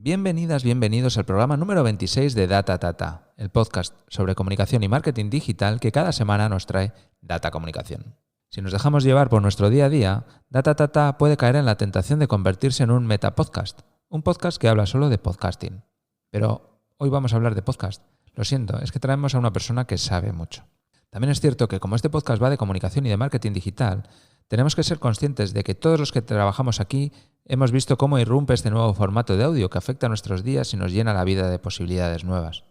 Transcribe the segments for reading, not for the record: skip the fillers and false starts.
Bienvenidas, bienvenidos al programa número 26 de Data Tata, el podcast sobre comunicación y marketing digital que cada semana nos trae Data Comunicación. Si nos dejamos llevar por nuestro día a día, Data Tata puede caer en la tentación de convertirse en un metapodcast, un podcast que habla solo de podcasting. Pero hoy vamos a hablar de podcast. Lo siento, es que traemos a una persona que sabe mucho. También es cierto que como este podcast va de comunicación y de marketing digital, tenemos que ser conscientes de que todos los que trabajamos aquí hemos visto cómo irrumpe este nuevo formato de audio que afecta a nuestros días y nos llena la vida de posibilidades nuevas.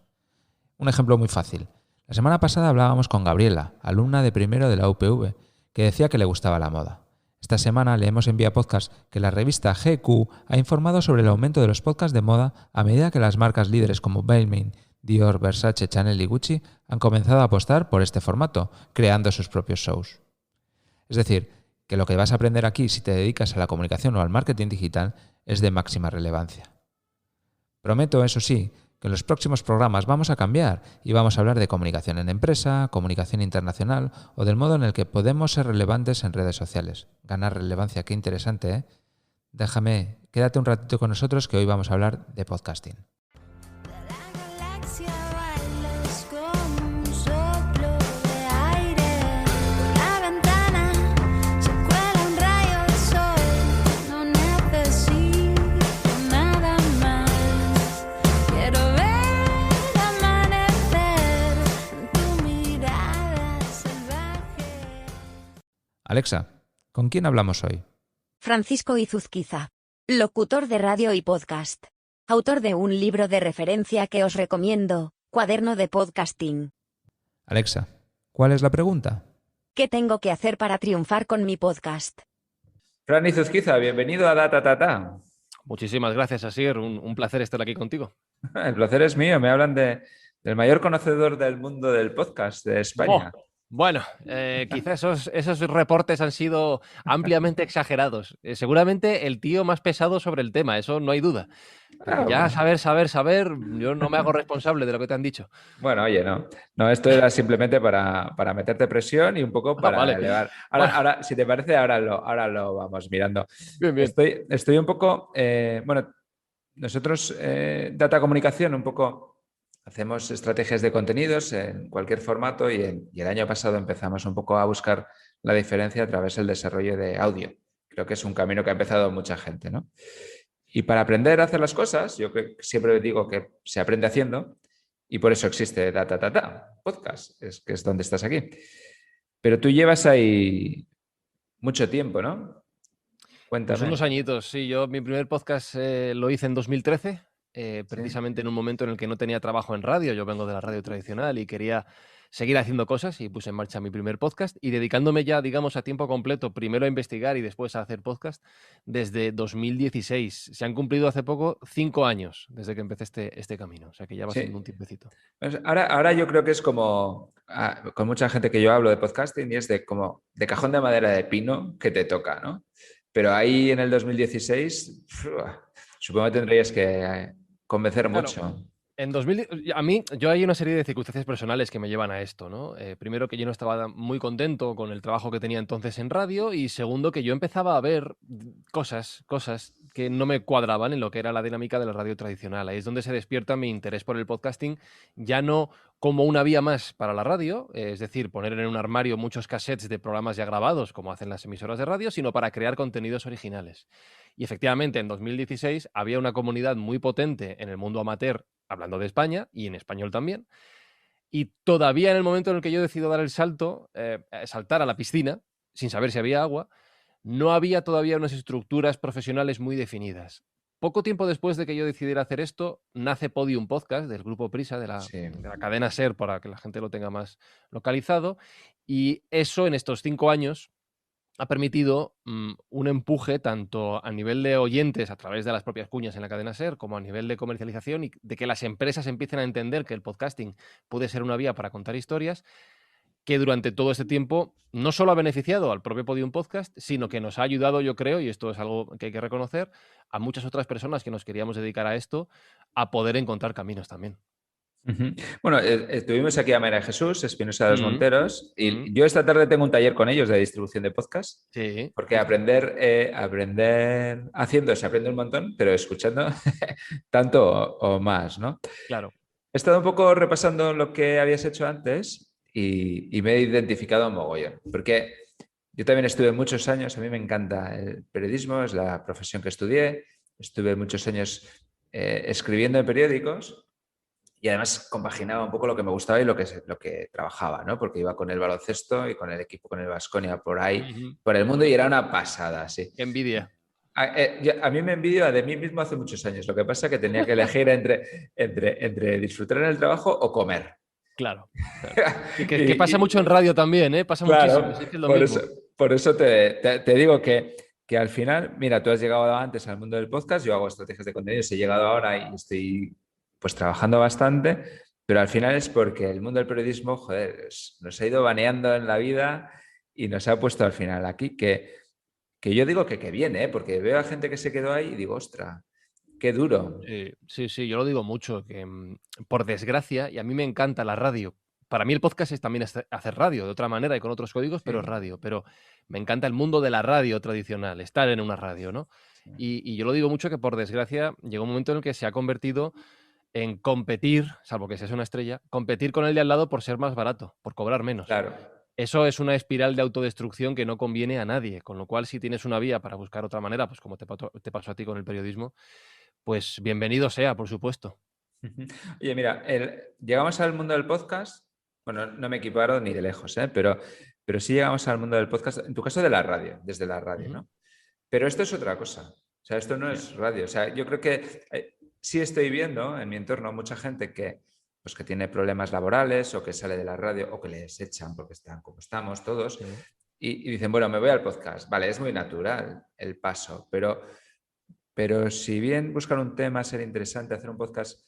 Un ejemplo muy fácil. La semana pasada hablábamos con Gabriela, alumna de primero de la UPV, que decía que le gustaba la moda. Esta semana le hemos enviado podcast que la revista GQ ha informado sobre el aumento de los podcasts de moda a medida que las marcas líderes como Balmain, Dior, Versace, Chanel y Gucci han comenzado a apostar por este formato, creando sus propios shows. Es decir, que lo que vas a aprender aquí si te dedicas a la comunicación o al marketing digital es de máxima relevancia. Prometo, eso sí, que en los próximos programas vamos a cambiar y vamos a hablar de comunicación en empresa, comunicación internacional o del modo en el que podemos ser relevantes en redes sociales. Ganar relevancia, qué interesante, ¿eh? Quédate un ratito con nosotros que hoy vamos a hablar de podcasting. Alexa, ¿con quién hablamos hoy? Francisco Izuzquiza, locutor de radio y podcast. Autor de un libro de referencia que os recomiendo, Cuaderno de Podcasting. Alexa, ¿cuál es la pregunta? ¿Qué tengo que hacer para triunfar con mi podcast? Fran Izuzquiza, bienvenido a Data Tata. Muchísimas gracias, Asier. Un placer estar aquí contigo. El placer es mío. Me hablan del mayor conocedor del mundo del podcast de España. Bueno, quizá esos reportes han sido ampliamente exagerados. Seguramente el tío más pesado sobre el tema, eso no hay duda. Pero ya saber, yo no me hago responsable de lo que te han dicho. Bueno, oye, no, esto era simplemente para meterte presión y un poco para elevar. Ahora, si te parece, ahora lo vamos mirando. Bien. Estoy un poco, nosotros, Data Comunicación, un poco hacemos estrategias de contenidos en cualquier formato y el año pasado empezamos un poco a buscar la diferencia a través del desarrollo de audio. Creo que es un camino que ha empezado mucha gente, ¿no? Y para aprender a hacer las cosas, yo siempre digo que se aprende haciendo y por eso existe Data Tata, podcast, que es donde estás aquí. Pero tú llevas ahí mucho tiempo, ¿no? Cuéntame. Pues unos añitos, sí. Yo mi primer podcast lo hice en 2013. Precisamente en un momento en el que no tenía trabajo en radio. Yo vengo de la radio tradicional y quería seguir haciendo cosas y puse en marcha mi primer podcast y dedicándome ya, digamos, a tiempo completo, primero a investigar y después a hacer podcast, desde 2016. Se han cumplido hace poco 5 años desde que empecé este camino, o sea que ya va siendo un tiempecito. Pues ahora yo creo que es como, con mucha gente que yo hablo de podcasting y es como de cajón de madera de pino que te toca, ¿no? Pero ahí en el 2016, supongo que tendrías que convencer mucho. En yo hay una serie de circunstancias personales que me llevan a esto, ¿no? Primero, que yo no estaba muy contento con el trabajo que tenía entonces en radio y segundo, que yo empezaba a ver cosas que no me cuadraban en lo que era la dinámica de la radio tradicional. Ahí es donde se despierta mi interés por el podcasting, ya no como una vía más para la radio, es decir, poner en un armario muchos cassettes de programas ya grabados, como hacen las emisoras de radio, sino para crear contenidos originales. Y efectivamente, en 2016 había una comunidad muy potente en el mundo amateur, hablando de España y en español también. Y todavía en el momento en el que yo decido dar el salto, saltar a la piscina, sin saber si había agua, no había todavía unas estructuras profesionales muy definidas. Poco tiempo después de que yo decidiera hacer esto, nace Podium Podcast del grupo Prisa, de la cadena SER, para que la gente lo tenga más localizado. Y eso en estos 5 años ha permitido un empuje tanto a nivel de oyentes a través de las propias cuñas en la cadena SER, como a nivel de comercialización y de que las empresas empiecen a entender que el podcasting puede ser una vía para contar historias, que durante todo este tiempo no solo ha beneficiado al propio Podium Podcast, sino que nos ha ayudado, yo creo, y esto es algo que hay que reconocer, a muchas otras personas que nos queríamos dedicar a esto, a poder encontrar caminos también. Ujú. Bueno, tuvimos aquí a María Jesús Espinosa de los Mm, Monteros mm, y yo esta tarde tengo un taller con ellos de distribución de podcast, sí, porque sí, sí, aprender haciendo se aprende un montón, pero escuchando tanto o más, ¿no? claro. He estado un poco repasando lo que habías hecho antes y me he identificado un mogollón, porque yo también estuve muchos años, a mí me encanta el periodismo, es la profesión que estudié, estuve muchos años escribiendo en periódicos. Y además compaginaba un poco lo que me gustaba y lo que trabajaba, ¿no? Porque iba con el baloncesto y con el equipo, con el Baskonia por ahí, Ujú. por el mundo y era una pasada, sí. Qué envidia. A mí me envidio de mí mismo hace muchos años. Lo que pasa es que tenía que elegir entre disfrutar en el trabajo o comer. Claro, claro. Que pasa Y, mucho en radio también, ¿eh? Pasa muchísimo, claro, sí, es que es lo por eso, mismo. por eso te digo que al final, mira, tú has llegado antes al mundo del podcast, yo hago estrategias de contenidos, he llegado ahora y estoy pues trabajando bastante, pero al final es porque el mundo del periodismo, joder, nos ha ido baneando en la vida y nos ha puesto al final aquí, que yo digo que viene, ¿eh? Porque veo a gente que se quedó ahí y digo, ostra, qué duro. Sí, sí, sí, yo lo digo mucho, que por desgracia, y a mí me encanta la radio. Para mí el podcast es también hacer radio, de otra manera y con otros códigos, pero es Sí, radio. Pero me encanta el mundo de la radio tradicional, estar en una radio, ¿no? sí. Y yo lo digo mucho que por desgracia llegó un momento en el que se ha convertido en competir, salvo que seas una estrella, competir con el de al lado por ser más barato, por cobrar menos. Claro. Eso es una espiral de autodestrucción que no conviene a nadie, con lo cual si tienes una vía para buscar otra manera, pues como te pasó a ti con el periodismo, pues bienvenido sea, por supuesto. Oye, mira, llegamos al mundo del podcast. Bueno, no me equiparo ni de lejos, ¿eh? Pero sí llegamos al mundo del podcast, en tu caso de la radio, desde la radio, Ujú. ¿no? Pero esto es otra cosa. O sea, esto no Sí. es radio. O sea, yo creo que sí estoy viendo en mi entorno mucha gente pues, que tiene problemas laborales o que sale de la radio o que les echan porque están como estamos todos Sí. y dicen, bueno, me voy al podcast. Vale, es muy natural el paso, pero si bien buscar un tema, ser interesante, hacer un podcast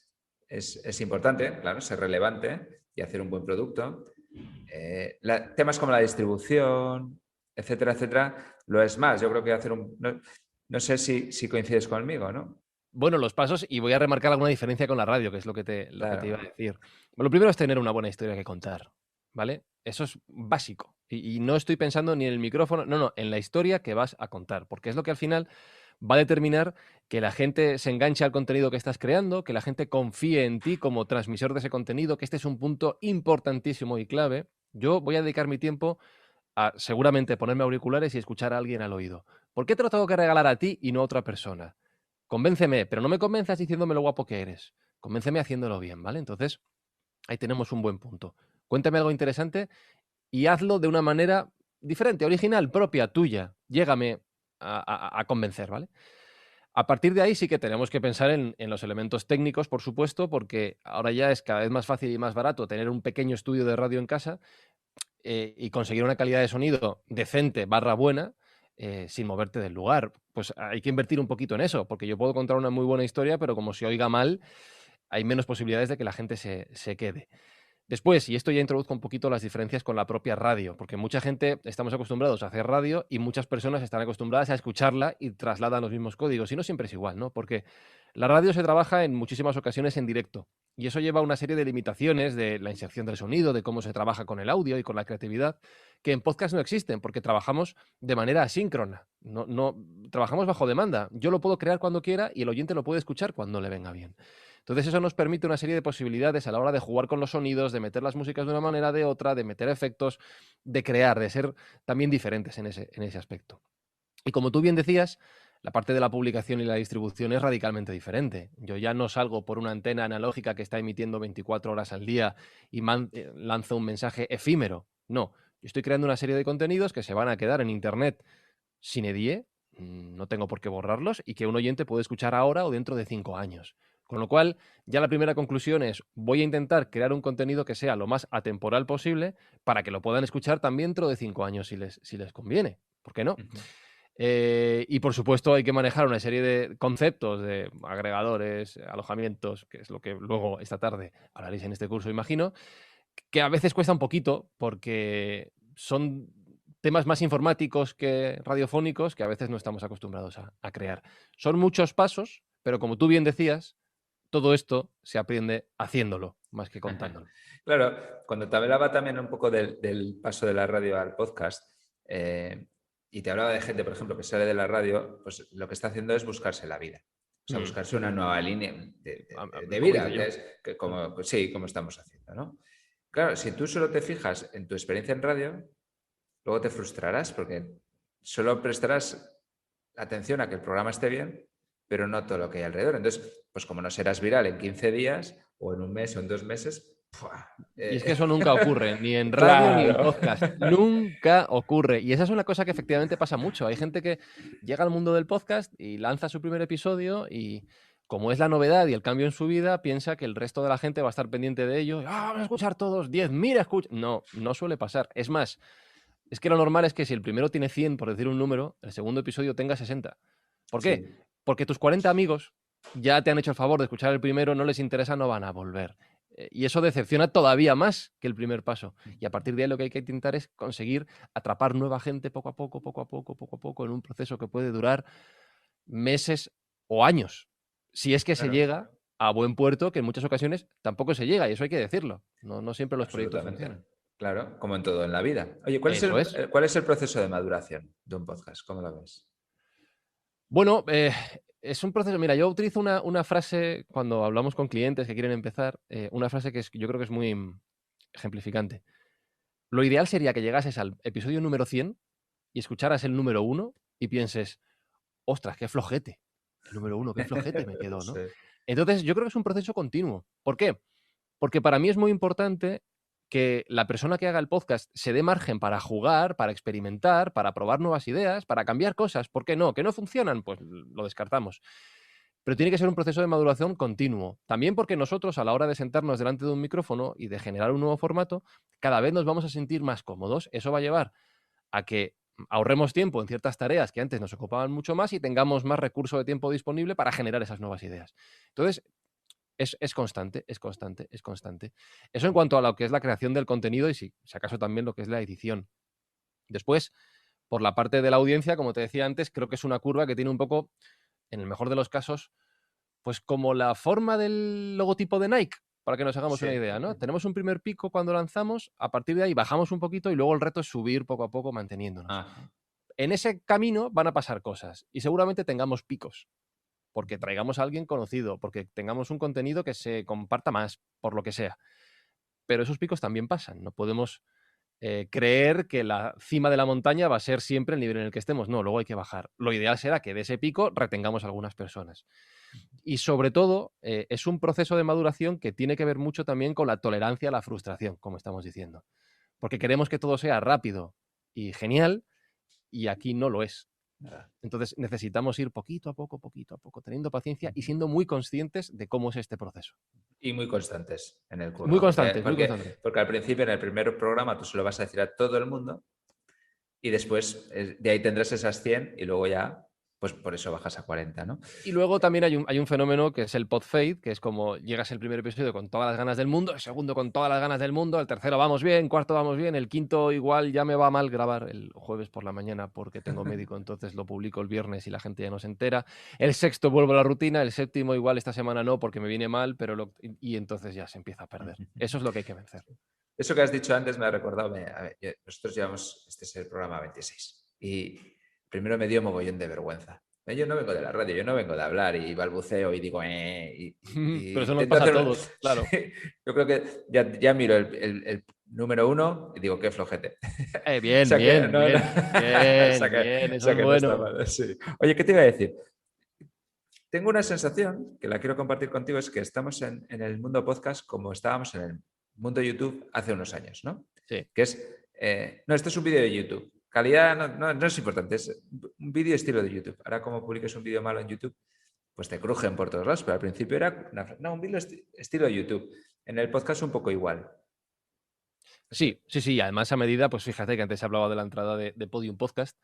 es importante, claro, ser relevante y hacer un buen producto, temas como la distribución, etcétera, etcétera, lo es más. Yo creo que hacer un... No, no sé si coincides conmigo, ¿no? Bueno, los pasos, y voy a remarcar alguna diferencia con la radio, que es lo que te iba a Claro. decir. Bueno, lo primero es tener una buena historia que contar, ¿vale? Eso es básico. Y no estoy pensando ni en el micrófono, no, en la historia que vas a contar, porque es lo que al final va a determinar que la gente se enganche al contenido que estás creando, que la gente confíe en ti como transmisor de ese contenido, que este es un punto importantísimo y clave. Yo voy a dedicar mi tiempo a seguramente ponerme auriculares y escuchar a alguien al oído. ¿Por qué te lo tengo que regalar a ti y no a otra persona? Convénceme, pero no me convenzas diciéndome lo guapo que eres. Convénceme haciéndolo bien, ¿vale? Entonces, ahí tenemos un buen punto. Cuéntame algo interesante y hazlo de una manera diferente, original, propia, tuya. Llégame a convencer, ¿vale? A partir de ahí sí que tenemos que pensar en los elementos técnicos, por supuesto, porque ahora ya es cada vez más fácil y más barato tener un pequeño estudio de radio en casa y conseguir una calidad de sonido decente barra buena sin moverte del lugar. Pues hay que invertir un poquito en eso, porque yo puedo contar una muy buena historia, pero como se oiga mal, hay menos posibilidades de que la gente se quede. Después, y esto ya introduzco un poquito las diferencias con la propia radio, porque mucha gente estamos acostumbrados a hacer radio y muchas personas están acostumbradas a escucharla y trasladan los mismos códigos. Y no siempre es igual, ¿no? Porque la radio se trabaja en muchísimas ocasiones en directo y eso lleva a una serie de limitaciones de la inserción del sonido, de cómo se trabaja con el audio y con la creatividad, que en podcast no existen porque trabajamos de manera asíncrona. No, trabajamos bajo demanda. Yo lo puedo crear cuando quiera y el oyente lo puede escuchar cuando le venga bien. Entonces eso nos permite una serie de posibilidades a la hora de jugar con los sonidos, de meter las músicas de una manera, de otra, de meter efectos, de crear, de ser también diferentes en ese aspecto. Y como tú bien decías, la parte de la publicación y la distribución es radicalmente diferente. Yo ya no salgo por una antena analógica que está emitiendo 24 horas al día y lanzo un mensaje efímero. No, yo estoy creando una serie de contenidos que se van a quedar en Internet sin edie, no tengo por qué borrarlos, y que un oyente puede escuchar ahora o dentro de 5 años. Con lo cual, ya la primera conclusión es, voy a intentar crear un contenido que sea lo más atemporal posible para que lo puedan escuchar también dentro de 5 años si les conviene. ¿Por qué no? Ujú. Y por supuesto hay que manejar una serie de conceptos de agregadores, alojamientos, que es lo que luego esta tarde hablaréis en este curso, imagino, que a veces cuesta un poquito porque son temas más informáticos que radiofónicos que a veces no estamos acostumbrados a crear. Son muchos pasos, pero como tú bien decías, todo esto se aprende haciéndolo, más que contándolo. Claro, cuando te hablaba también un poco del paso de la radio al podcast, y te hablaba de gente, por ejemplo, que sale de la radio, pues lo que está haciendo es buscarse la vida. O sea, buscarse una nueva línea de vida, que es como, pues sí, como estamos haciendo, ¿no? Claro, si tú solo te fijas en tu experiencia en radio, luego te frustrarás porque solo prestarás atención a que el programa esté bien, pero no todo lo que hay alrededor. Entonces, pues como no serás viral en 15 días o en un mes o en 2 meses... Y es que eso nunca ocurre, ni en radio ni en Claro. podcast. Nunca ocurre. Y esa es una cosa que efectivamente pasa mucho. Hay gente que llega al mundo del podcast y lanza su primer episodio y, como es la novedad y el cambio en su vida, piensa que el resto de la gente va a estar pendiente de ello. Vamos a escuchar todos 10.000 escuchas. No, no suele pasar. Es más, es que lo normal es que si el primero tiene 100, por decir un número, el segundo episodio tenga 60. ¿Por qué? Sí. Porque tus 40 amigos ya te han hecho el favor de escuchar el primero, no les interesa, no van a volver. Y eso decepciona todavía más que el primer paso. Y a partir de ahí lo que hay que intentar es conseguir atrapar nueva gente poco a poco, en un proceso que puede durar meses o años. Si es que se llega a buen puerto, que en muchas ocasiones tampoco se llega, y eso hay que decirlo. No siempre los proyectos funcionan. Claro, como en todo en la vida. Oye, ¿cuál es el proceso de maduración de un podcast? ¿Cómo lo ves? Bueno, es un proceso. Mira, yo utilizo una frase cuando hablamos con clientes que quieren empezar, una frase que yo creo que es muy ejemplificante. Lo ideal sería que llegases al episodio número 100 y escucharas el número 1 y pienses, ostras, qué flojete. El número 1, qué flojete me quedó, ¿no? Sí. Entonces, yo creo que es un proceso continuo. ¿Por qué? Porque para mí es muy importante que la persona que haga el podcast se dé margen para jugar, para experimentar, para probar nuevas ideas, para cambiar cosas. ¿Por qué no? ¿Que no funcionan? Pues lo descartamos. Pero tiene que ser un proceso de maduración continuo. También porque nosotros, a la hora de sentarnos delante de un micrófono y de generar un nuevo formato, cada vez nos vamos a sentir más cómodos. Eso va a llevar a que ahorremos tiempo en ciertas tareas que antes nos ocupaban mucho más y tengamos más recurso de tiempo disponible para generar esas nuevas ideas. Entonces, es constante. Eso en cuanto a lo que es la creación del contenido y, si acaso, también lo que es la edición. Después, por la parte de la audiencia, como te decía antes, creo que es una curva que tiene un poco, en el mejor de los casos, pues como la forma del logotipo de Nike, para que nos hagamos una idea, ¿no? Tenemos un primer pico cuando lanzamos, a partir de ahí bajamos un poquito y luego el reto es subir poco a poco manteniéndonos. En ese camino van a pasar cosas y seguramente tengamos picos, porque traigamos a alguien conocido, porque tengamos un contenido que se comparta más, por lo que sea. Pero esos picos también pasan. No podemos creer que la cima de la montaña va a ser siempre el nivel en el que estemos. No, luego hay que bajar. Lo ideal será que de ese pico retengamos algunas personas. Y sobre todo, es un proceso de maduración que tiene que ver mucho también con la tolerancia a la frustración, como estamos diciendo. Porque queremos que todo sea rápido y genial, y aquí no lo es. Entonces necesitamos ir poquito a poco, teniendo paciencia y siendo muy conscientes de cómo es este proceso. Y muy constantes en el curro. Muy constantes, porque al principio, en el primer programa, tú se lo vas a decir a todo el mundo y después de ahí tendrás esas 100 y luego ya, pues por eso bajas a 40, ¿no? Y luego también hay un fenómeno que es el pod fade, que es como llegas el primer episodio con todas las ganas del mundo, el segundo con todas las ganas del mundo, el tercero vamos bien, cuarto vamos bien, el quinto igual ya me va mal grabar el jueves por la mañana porque tengo médico, entonces lo publico el viernes y la gente ya no se entera. El sexto vuelvo a la rutina, el séptimo igual esta semana no porque me viene mal, pero y entonces ya se empieza a perder. Eso es lo que hay que vencer. Eso que has dicho antes me ha recordado, nosotros llevamos, este es el programa 26 y primero me dio mogollón de vergüenza. Yo no vengo de la radio, yo no vengo de hablar y balbuceo y digo... Pero eso nos pasa a todos, claro. Sí, yo creo que ya miro el número 1 y digo, qué flojete. Bien, eso es bueno. Sí. Oye, ¿qué te iba a decir? Tengo una sensación que la quiero compartir contigo, es que estamos en el mundo podcast como estábamos en el mundo YouTube hace unos años, ¿no? Sí. Que es, no, esto es un vídeo de YouTube. Calidad no es importante, es un vídeo estilo de YouTube. Ahora, como publiques un vídeo malo en YouTube, pues te crujen por todos lados, pero al principio era un vídeo estilo de YouTube. En el podcast un poco igual. Sí. Además, a medida, pues fíjate que antes hablaba de la entrada de Podium Podcast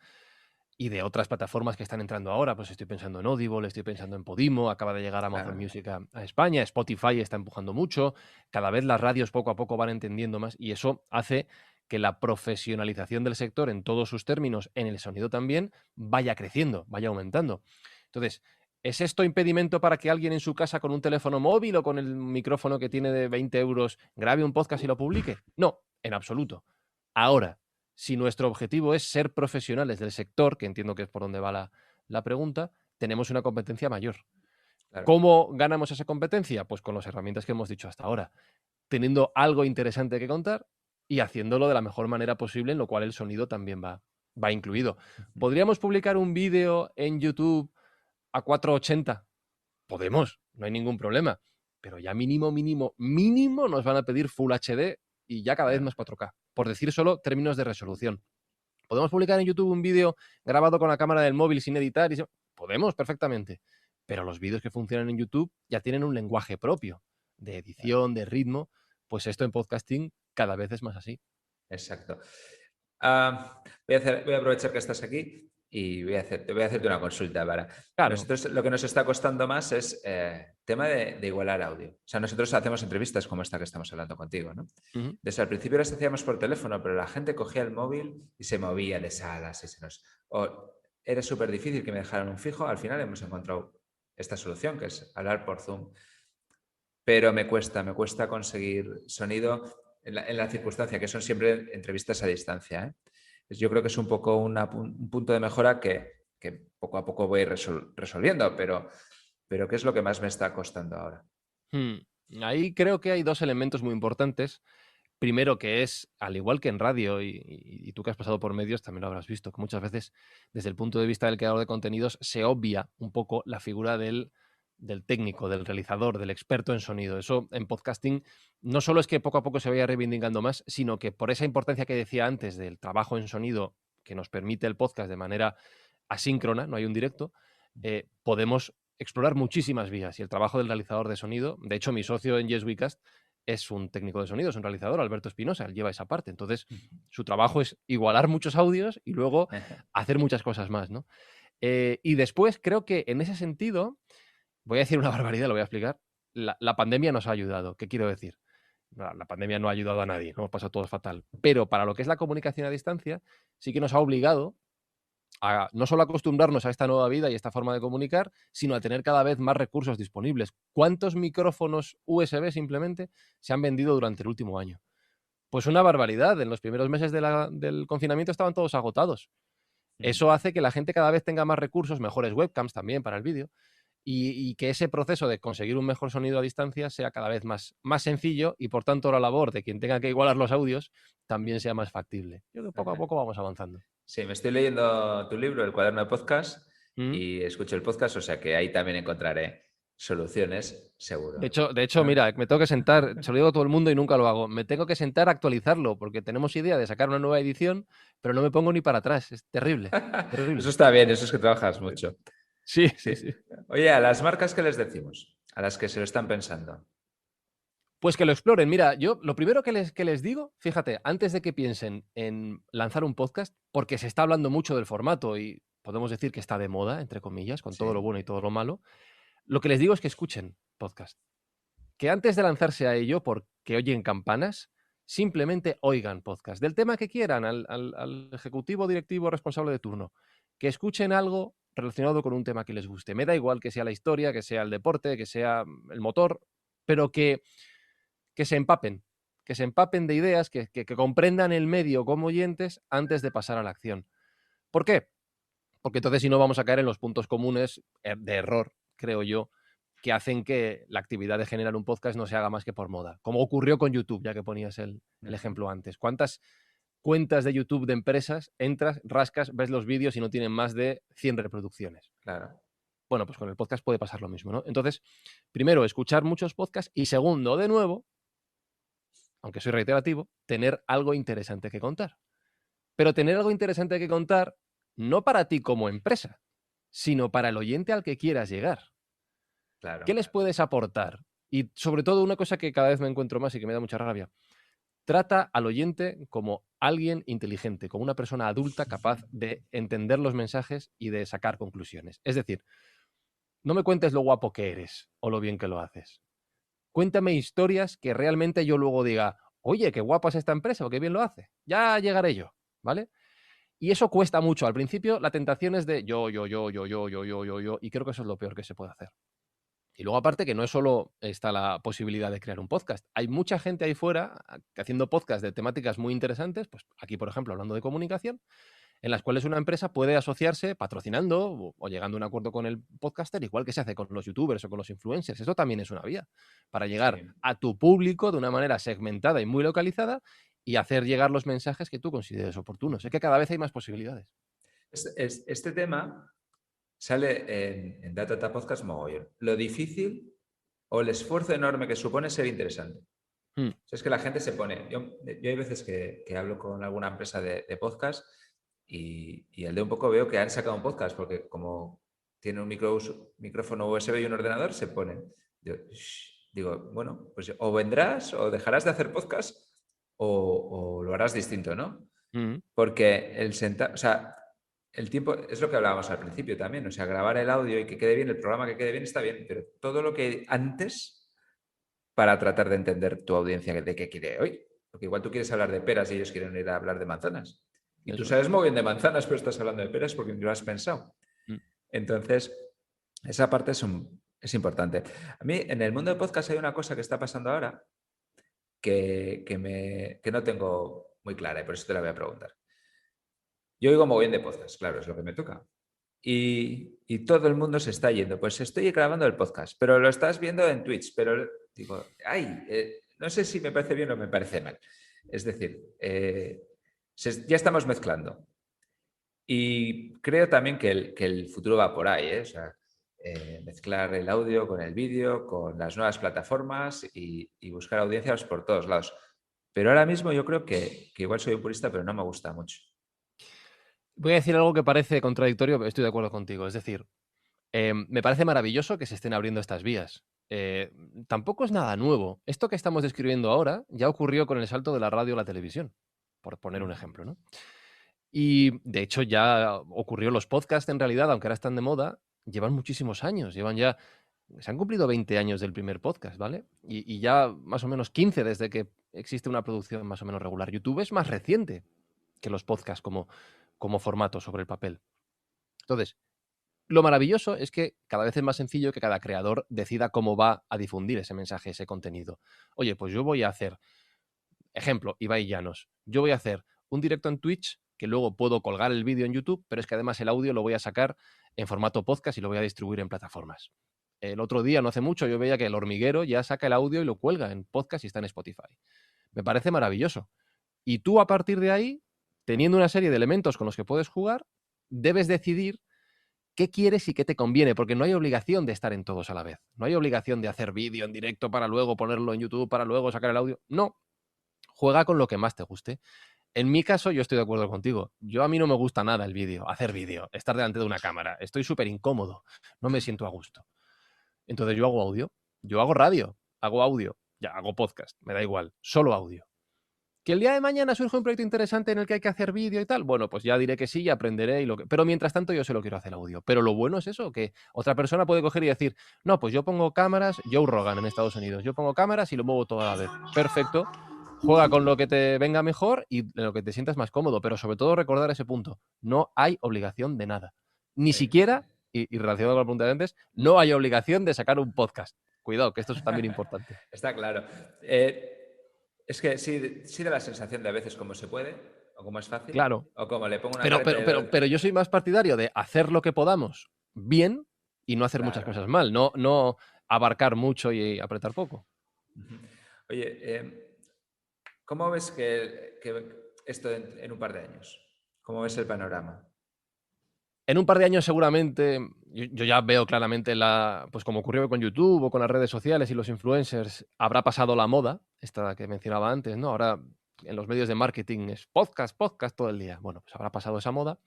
y de otras plataformas que están entrando ahora. Pues estoy pensando en Audible, estoy pensando en Podimo, acaba de llegar Amazon Music a España, Spotify está empujando mucho, cada vez las radios poco a poco van entendiendo más y eso hace que la profesionalización del sector en todos sus términos, en el sonido también, vaya creciendo, vaya aumentando. Entonces, ¿Es esto impedimento para que alguien en su casa con un teléfono móvil o con el micrófono que tiene de 20 euros grabe un podcast y lo publique? No, en absoluto. Ahora, si nuestro objetivo es ser profesionales del sector, que entiendo que es por donde va la pregunta, tenemos una competencia mayor. Claro. ¿Cómo ganamos esa competencia? Pues con las herramientas que hemos dicho hasta ahora, teniendo algo interesante que contar y haciéndolo de la mejor manera posible, en lo cual el sonido también va incluido. ¿Podríamos publicar un vídeo en YouTube a 480? Podemos, no hay ningún problema. Pero ya mínimo nos van a pedir Full HD y ya cada vez más 4K. Por decir solo términos de resolución. ¿Podemos publicar en YouTube un vídeo grabado con la cámara del móvil sin editar? Podemos, perfectamente. Pero los vídeos que funcionan en YouTube ya tienen un lenguaje propio de edición, de ritmo. Pues esto en podcasting cada vez es más así. Exacto. Voy a aprovechar que estás aquí y voy a hacerte una consulta. Claro. Nosotros lo que nos está costando más es tema de igualar audio. O sea, nosotros hacemos entrevistas como esta que estamos hablando contigo, ¿no? Desde al principio las hacíamos por teléfono, pero la gente cogía el móvil y se movía de salas era súper difícil que me dejaran un fijo. Al final hemos encontrado esta solución, que es hablar por Zoom. Pero me cuesta conseguir sonido en la circunstancia, que son siempre entrevistas a distancia, ¿eh? Yo creo que es un poco un punto de mejora que poco a poco voy resolviendo, pero ¿qué es lo que más me está costando ahora? Ahí creo que hay dos elementos muy importantes. Primero, que es, al igual que en radio, y tú que has pasado por medios también lo habrás visto, que muchas veces desde el punto de vista del creador de contenidos se obvia un poco la figura del técnico, del realizador, del experto en sonido. Eso en podcasting no solo es que poco a poco se vaya reivindicando más, sino que por esa importancia que decía antes del trabajo en sonido que nos permite el podcast de manera asíncrona, no hay un directo, podemos explorar muchísimas vías. Y el trabajo del realizador de sonido, de hecho mi socio en Yes We Cast es un técnico de sonido, es un realizador, Alberto Espinosa, él lleva esa parte. Entonces, su trabajo es igualar muchos audios y luego hacer muchas cosas más, ¿no? Y después creo que en ese sentido, voy a decir una barbaridad, lo voy a explicar, la pandemia nos ha ayudado. ¿Qué quiero decir? La pandemia no ha ayudado a nadie, no hemos pasado todo fatal. Pero para lo que es la comunicación a distancia, sí que nos ha obligado a no solo acostumbrarnos a esta nueva vida y esta forma de comunicar, sino a tener cada vez más recursos disponibles. ¿Cuántos micrófonos USB simplemente se han vendido durante el último año? Pues una barbaridad. En los primeros meses del confinamiento estaban todos agotados. Eso hace que la gente cada vez tenga más recursos, mejores webcams también para el vídeo, y que ese proceso de conseguir un mejor sonido a distancia sea cada vez más sencillo y, por tanto, la labor de quien tenga que igualar los audios también sea más factible. Yo creo que poco a poco vamos avanzando. Sí, me estoy leyendo tu libro, El cuaderno de podcast, y escucho el podcast, o sea que ahí también encontraré soluciones, seguro. De hecho, mira, me tengo que sentar, se lo digo a todo el mundo y nunca lo hago, me tengo que sentar a actualizarlo porque tenemos idea de sacar una nueva edición, pero no me pongo ni para atrás, es terrible. Terrible. Eso está bien, eso es que trabajas mucho. Sí. Oye, a las marcas, ¿qué les decimos? A las que se lo están pensando. Pues que lo exploren. Mira, yo lo primero que les digo, fíjate, antes de que piensen en lanzar un podcast, porque se está hablando mucho del formato y podemos decir que está de moda, entre comillas, con todo lo bueno y todo lo malo, lo que les digo es que escuchen podcast. Que antes de lanzarse a ello, porque oyen campanas, simplemente oigan podcast. Del tema que quieran, al ejecutivo, directivo, responsable de turno. Que escuchen algo relacionado con un tema que les guste. Me da igual que sea la historia, que sea el deporte, que sea el motor, pero que se empapen de ideas, que comprendan el medio como oyentes antes de pasar a la acción. ¿Por qué? Porque entonces si no vamos a caer en los puntos comunes de error, creo yo, que hacen que la actividad de generar un podcast no se haga más que por moda. Como ocurrió con YouTube, ya que ponías el ejemplo antes. ¿Cuántas cuentas de YouTube de empresas entras, rascas, ves los vídeos y no tienen más de 100 reproducciones? Claro. Bueno, pues con el podcast puede pasar lo mismo, ¿no? Entonces, primero, escuchar muchos podcasts y segundo, de nuevo, aunque soy reiterativo, tener algo interesante que contar. Pero tener algo interesante que contar no para ti como empresa, sino para el oyente al que quieras llegar. Claro. ¿Qué les puedes aportar? Y sobre todo una cosa que cada vez me encuentro más y que me da mucha rabia. Trata al oyente como alguien inteligente, como una persona adulta capaz de entender los mensajes y de sacar conclusiones. Es decir, no me cuentes lo guapo que eres o lo bien que lo haces. Cuéntame historias que realmente yo luego diga, oye, qué guapa es esta empresa o qué bien lo hace. Ya llegaré yo, ¿vale? Y eso cuesta mucho. Al principio la tentación es de yo, y creo que eso es lo peor que se puede hacer. Y luego aparte que no es solo está la posibilidad de crear un podcast. Hay mucha gente ahí fuera haciendo podcasts de temáticas muy interesantes, pues aquí por ejemplo hablando de comunicación, en las cuales una empresa puede asociarse patrocinando o llegando a un acuerdo con el podcaster, igual que se hace con los youtubers o con los influencers. Eso también es una vía para llegar Sí. a tu público de una manera segmentada y muy localizada y hacer llegar los mensajes que tú consideres oportunos. Es que cada vez hay más posibilidades. Este tema sale en Data Podcast mogollón. Lo difícil o el esfuerzo enorme que supone ser interesante. Mm. O sea, es que la gente se pone... Yo hay veces que hablo con alguna empresa de podcast y al de un poco veo que han sacado un podcast porque como tiene un micrófono USB y un ordenador, se ponen. Digo, bueno, pues o vendrás o dejarás de hacer podcast o lo harás distinto, ¿no? Mm. Porque o sea, el tiempo es lo que hablábamos al principio también. O sea, grabar el audio y que quede bien, el programa que quede bien está bien, pero todo lo que antes para tratar de entender tu audiencia de qué quiere hoy. Porque igual tú quieres hablar de peras y ellos quieren ir a hablar de manzanas. Y tú Eso sabes muy bien de manzanas, pero estás hablando de peras porque ni lo has pensado. es. Entonces, esa parte es importante. A mí, en el mundo de podcast hay una cosa que está pasando ahora que no tengo muy clara y por eso te la voy a preguntar. Yo oigo muy bien de podcast, claro, es lo que me toca. Y todo el mundo se está yendo. Pues estoy grabando el podcast, pero lo estás viendo en Twitch. Pero digo, ay, no sé si me parece bien o me parece mal. Es decir, ya estamos mezclando. Y creo también que el futuro va por ahí, ¿eh? O sea, mezclar el audio con el vídeo, con las nuevas plataformas y buscar audiencias por todos lados. Pero ahora mismo yo creo que igual soy un purista, pero no me gusta mucho. Voy a decir algo que parece contradictorio, pero estoy de acuerdo contigo. Es decir, me parece maravilloso que se estén abriendo estas vías. Tampoco es nada nuevo. Esto que estamos describiendo ahora ya ocurrió con el salto de la radio a la televisión, por poner un ejemplo, ¿no? Y de hecho ya ocurrió los podcasts en realidad, aunque ahora están de moda, llevan muchísimos años, se han cumplido 20 años del primer podcast, ¿vale? Y ya más o menos 15 desde que existe una producción más o menos regular. YouTube es más reciente que los podcasts como formato sobre el papel. Entonces, lo maravilloso es que cada vez es más sencillo que cada creador decida cómo va a difundir ese mensaje, ese contenido. Oye, pues yo voy a hacer, ejemplo, Ibai Llanos, yo voy a hacer un directo en Twitch que luego puedo colgar el vídeo en YouTube, pero es que además el audio lo voy a sacar en formato podcast y lo voy a distribuir en plataformas. El otro día, no hace mucho, yo veía que El Hormiguero ya saca el audio y lo cuelga en podcast y está en Spotify. Me parece maravilloso. Y tú a partir de ahí, teniendo una serie de elementos con los que puedes jugar, debes decidir qué quieres y qué te conviene, porque no hay obligación de estar en todos a la vez. No hay obligación de hacer vídeo en directo para luego ponerlo en YouTube, para luego sacar el audio. No, juega con lo que más te guste. En mi caso, yo estoy de acuerdo contigo. A mí no me gusta nada el vídeo, hacer vídeo, estar delante de una cámara. Estoy súper incómodo, no me siento a gusto. Entonces yo hago audio, yo hago radio, hago audio, ya hago podcast, me da igual, solo audio. ¿Que el día de mañana surge un proyecto interesante en el que hay que hacer vídeo y tal? Bueno, pues ya diré que sí y aprenderé. Pero mientras tanto yo solo quiero hacer audio. Pero lo bueno es eso, que otra persona puede coger y decir, no, pues yo pongo cámaras, Joe Rogan en Estados Unidos, yo pongo cámaras y lo muevo toda la vez. Perfecto. Juega con lo que te venga mejor y en lo que te sientas más cómodo. Pero sobre todo recordar ese punto. No hay obligación de nada. Ni siquiera, y relacionado con la pregunta de antes, no hay obligación de sacar un podcast. Cuidado, que esto es también importante. Está claro. Es que sí da la sensación de a veces cómo se puede, o cómo es fácil, Claro. o cómo le pongo una Pero careta yo soy más partidario de hacer lo que podamos bien y no hacer muchas Claro. cosas mal, no abarcar mucho y apretar poco. Oye, ¿cómo ves que esto en un par de años? ¿Cómo ves el panorama? En un par de años seguramente, yo ya veo claramente pues como ocurrió con YouTube o con las redes sociales y los influencers, habrá pasado la moda, esta que mencionaba antes, ¿no? Ahora en los medios de marketing es podcast todo el día. Bueno, pues habrá pasado esa moda.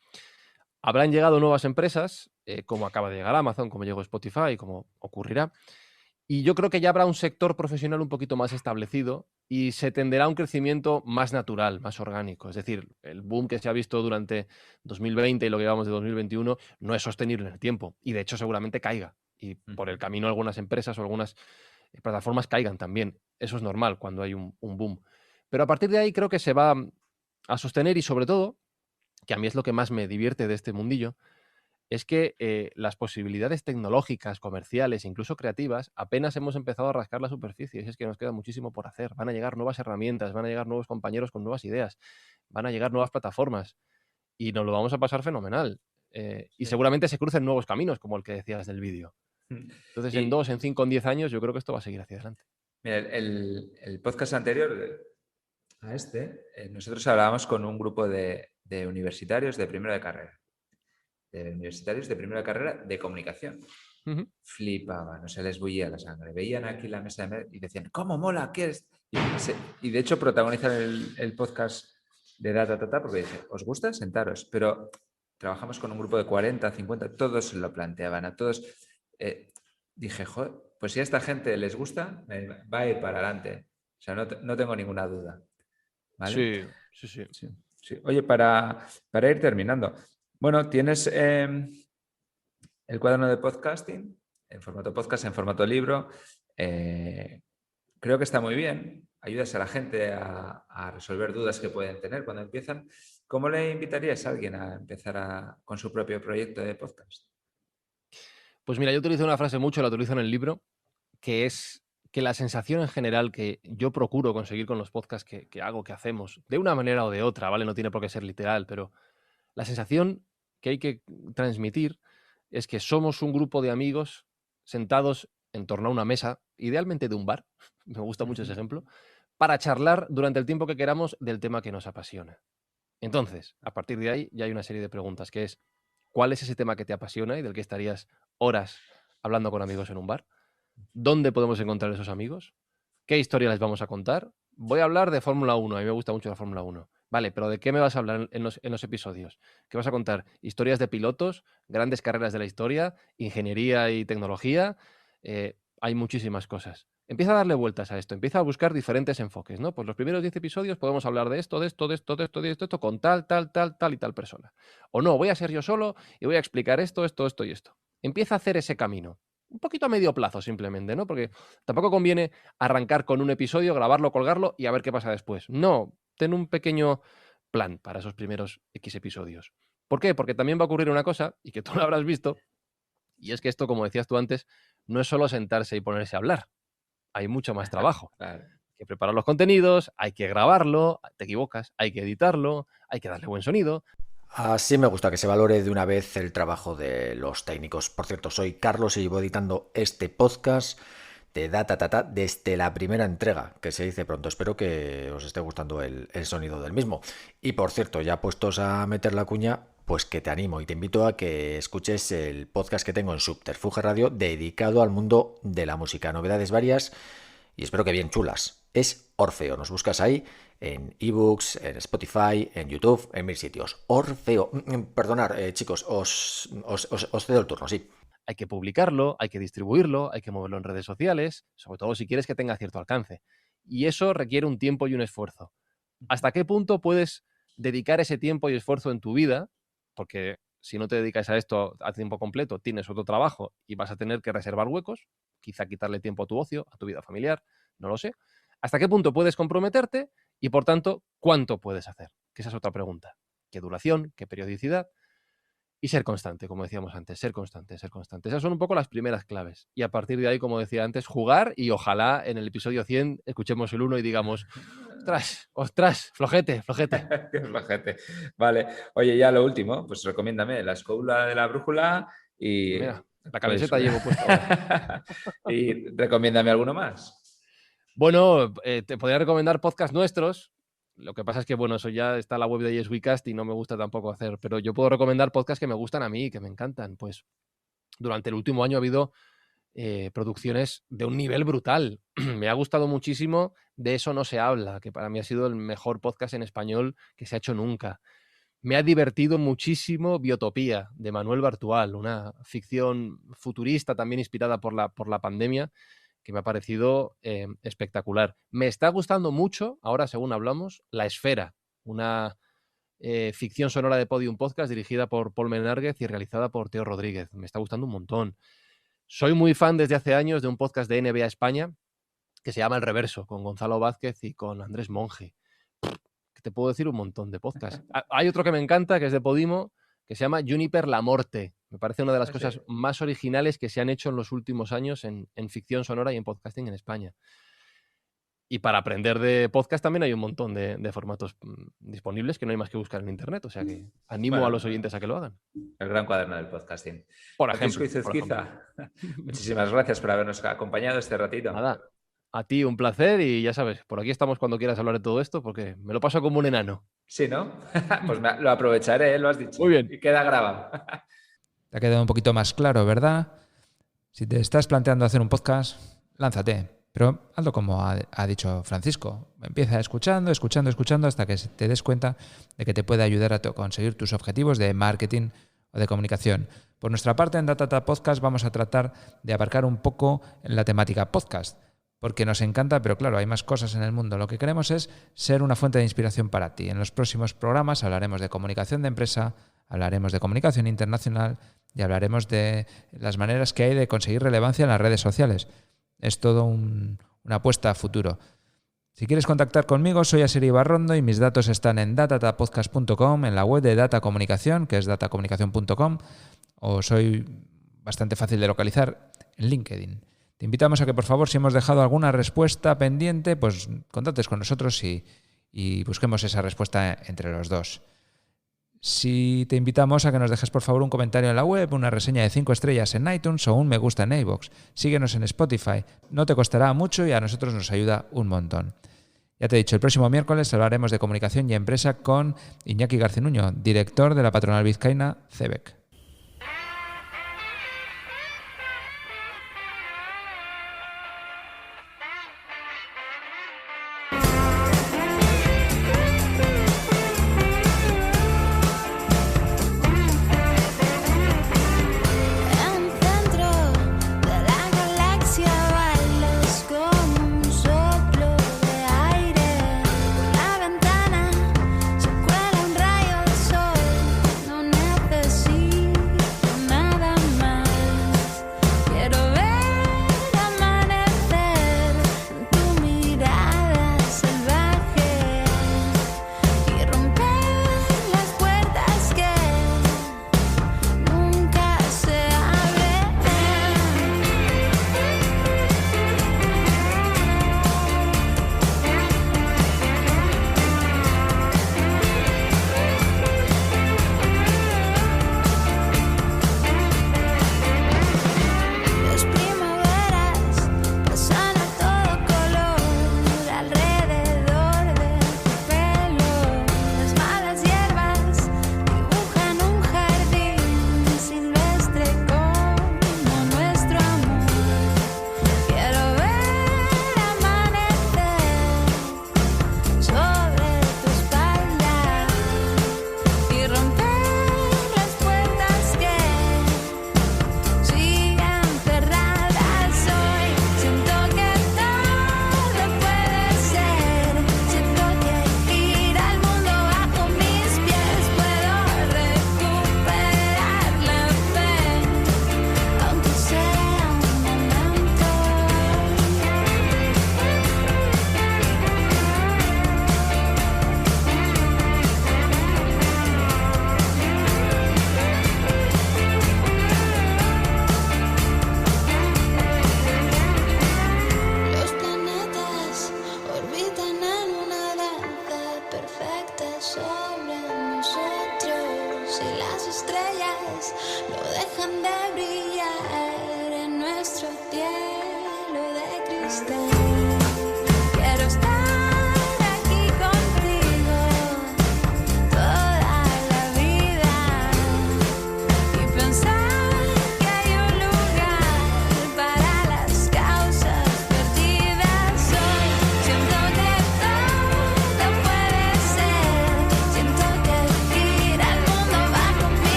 Habrán llegado nuevas empresas, como acaba de llegar Amazon, como llegó Spotify, como ocurrirá. Y yo creo que ya habrá un sector profesional un poquito más establecido y se tenderá a un crecimiento más natural, más orgánico. Es decir, el boom que se ha visto durante 2020 y lo que llevamos de 2021 no es sostenible en el tiempo y de hecho seguramente caiga. Y por el camino algunas empresas o algunas plataformas caigan también. Eso es normal cuando hay un boom. Pero a partir de ahí creo que se va a sostener y sobre todo que a mí es lo que más me divierte de este mundillo, es que las posibilidades tecnológicas, comerciales, incluso creativas, apenas hemos empezado a rascar la superficie. Y es que nos queda muchísimo por hacer. Van a llegar nuevas herramientas, van a llegar nuevos compañeros con nuevas ideas, van a llegar nuevas plataformas y nos lo vamos a pasar fenomenal. Y seguramente se crucen nuevos caminos, como el que decías del vídeo. Entonces, en 2, en 5, en 10 años, yo creo que esto va a seguir hacia adelante. Mira, el podcast anterior a nosotros hablábamos con un grupo de universitarios de primero de carrera. De universitarios de primera carrera de comunicación. Flipaban, no se les bullía la sangre. Veían aquí la mesa y decían, ¿cómo mola? ¿Qué es? Y de hecho protagonizan el podcast de Data porque dice, ¿os gusta? Sentaros. Pero trabajamos con un grupo de 40, 50, todos se lo planteaban, a todos. Dije, joder, pues si a esta gente les gusta, va a ir para adelante. O sea, no tengo ninguna duda. ¿Vale? Sí. Oye, para ir terminando. Bueno, tienes el cuaderno de podcasting en formato podcast, en formato libro. Creo que está muy bien. Ayudas a la gente a resolver dudas que pueden tener cuando empiezan. ¿Cómo le invitarías a alguien a empezar con su propio proyecto de podcast? Pues mira, yo utilizo una frase mucho, la utilizo en el libro, que es que la sensación en general que yo procuro conseguir con los podcasts que hago, que hacemos, de una manera o de otra, ¿vale? No tiene por qué ser literal, pero la sensación que hay que transmitir es que somos un grupo de amigos sentados en torno a una mesa, idealmente de un bar, me gusta mucho ese ejemplo, para charlar durante el tiempo que queramos del tema que nos apasiona. Entonces, a partir de ahí ya hay una serie de preguntas, que es, ¿cuál es ese tema que te apasiona y del que estarías horas hablando con amigos en un bar? ¿Dónde podemos encontrar esos amigos? ¿Qué historia les vamos a contar? Voy a hablar de Fórmula 1, a mí me gusta mucho la Fórmula 1. Vale, pero ¿de qué me vas a hablar en los episodios? ¿Qué vas a contar? Historias de pilotos, grandes carreras de la historia, ingeniería y tecnología. Hay muchísimas cosas. Empieza a darle vueltas a esto, empieza a buscar diferentes enfoques, ¿no? Pues los primeros 10 episodios podemos hablar de esto, con tal y tal persona. O no, voy a ser yo solo y voy a explicar esto y esto. Empieza a hacer ese camino. Un poquito a medio plazo simplemente, ¿no? Porque tampoco conviene arrancar con un episodio, grabarlo, colgarlo y a ver qué pasa después. No, ten un pequeño plan para esos primeros X episodios. ¿Por qué? Porque también va a ocurrir una cosa, y que tú lo habrás visto, y es que esto, como decías tú antes, no es solo sentarse y ponerse a hablar. Hay mucho más trabajo. Claro. Hay que preparar los contenidos, hay que grabarlo, te equivocas, hay que editarlo, hay que darle buen sonido. Así me gusta que se valore de una vez el trabajo de los técnicos. Por cierto, soy Carlos y llevo editando este podcast de Data desde la primera entrega, que se dice pronto. Espero que os esté gustando el sonido del mismo. Y por cierto, ya puestos a meter la cuña, pues que te animo y te invito a que escuches el podcast que tengo en Subterfuge Radio dedicado al mundo de la música. Novedades varias y espero que bien chulas. Es Orfeo, nos buscas ahí en ebooks, en Spotify, en YouTube, en 1000 sitios. Orfeo, perdonad chicos, os cedo el turno, sí. Hay que publicarlo, hay que distribuirlo, hay que moverlo en redes sociales, sobre todo si quieres que tenga cierto alcance. Y eso requiere un tiempo y un esfuerzo. ¿Hasta qué punto puedes dedicar ese tiempo y esfuerzo en tu vida? Porque si no te dedicas a esto a tiempo completo, tienes otro trabajo y vas a tener que reservar huecos, quizá quitarle tiempo a tu ocio, a tu vida familiar, no lo sé. ¿Hasta qué punto puedes comprometerte? Y por tanto, ¿cuánto puedes hacer? Que esa es otra pregunta. ¿Qué duración? ¿Qué periodicidad? Y ser constante, como decíamos antes, ser constante, ser constante. Esas son un poco las primeras claves. Y a partir de ahí, como decía antes, jugar y ojalá en el episodio 100 escuchemos el 1 y digamos, ostras, flojete. Qué flojete. Vale. Oye, ya lo último, pues recomiéndame la escóbula de la brújula y... Mira, la camiseta llevo puesta ahora. Y recomiéndame alguno más. Bueno, te podría recomendar podcasts nuestros. Lo que pasa es que, bueno, eso ya está en la web de Yes We Cast y no me gusta tampoco hacer, pero yo puedo recomendar podcasts que me gustan a mí, que me encantan. Pues durante el último año ha habido producciones de un nivel brutal. Me ha gustado muchísimo De eso no se habla, que para mí ha sido el mejor podcast en español que se ha hecho nunca. Me ha divertido muchísimo Biotopía, de Manuel Bartual, una ficción futurista también inspirada por la pandemia, que me ha parecido espectacular. Me está gustando mucho, ahora según hablamos, La Esfera, una ficción sonora de Podium Podcast dirigida por Paul Menárguez y realizada por Teo Rodríguez. Me está gustando un montón. Soy muy fan desde hace años de un podcast de NBA España que se llama El Reverso, con Gonzalo Vázquez y con Andrés Monge. que te puedo decir un montón de podcasts. Hay otro que me encanta, que es de Podimo, que se llama Juniper La Morte. Me parece una de las cosas más originales que se han hecho en los últimos años en ficción sonora y en podcasting en España. Y para aprender de podcast también hay un montón de formatos disponibles que no hay más que buscar en internet. O sea que animo a los oyentes a que lo hagan. El gran cuaderno del podcasting. Por ejemplo. Muchísimas gracias por habernos acompañado este ratito. Nada, a ti un placer y ya sabes, por aquí estamos cuando quieras hablar de todo esto porque me lo paso como un enano. Sí, ¿no? Pues lo aprovecharé, lo has dicho. Muy bien. Y queda grabado. Te ha quedado un poquito más claro, ¿verdad? Si te estás planteando hacer un podcast, lánzate. Pero hazlo como ha dicho Francisco. Empieza escuchando hasta que te des cuenta de que te puede ayudar a conseguir tus objetivos de marketing o de comunicación. Por nuestra parte, en DataTata Podcast vamos a tratar de abarcar un poco en la temática podcast, porque nos encanta, pero claro, hay más cosas en el mundo. Lo que queremos es ser una fuente de inspiración para ti. En los próximos programas hablaremos de comunicación de empresa, hablaremos de comunicación internacional y hablaremos de las maneras que hay de conseguir relevancia en las redes sociales. Es todo una apuesta a futuro. Si quieres contactar conmigo, soy Asier Ibarrondo y mis datos están en datatapodcast.com, en la web de Data Comunicación, que es datacomunicación.com, o soy bastante fácil de localizar en LinkedIn. Te invitamos a que, por favor, si hemos dejado alguna respuesta pendiente, pues contactes con nosotros y busquemos esa respuesta entre los dos. Si te invitamos a que nos dejes por favor un comentario en la web, una reseña de 5 estrellas en iTunes o un me gusta en iVoox. Síguenos en Spotify, no te costará mucho y a nosotros nos ayuda un montón. Ya te he dicho, el próximo miércoles hablaremos de comunicación y empresa con Iñaki Garcinuño, director de la patronal vizcaína CEBEC.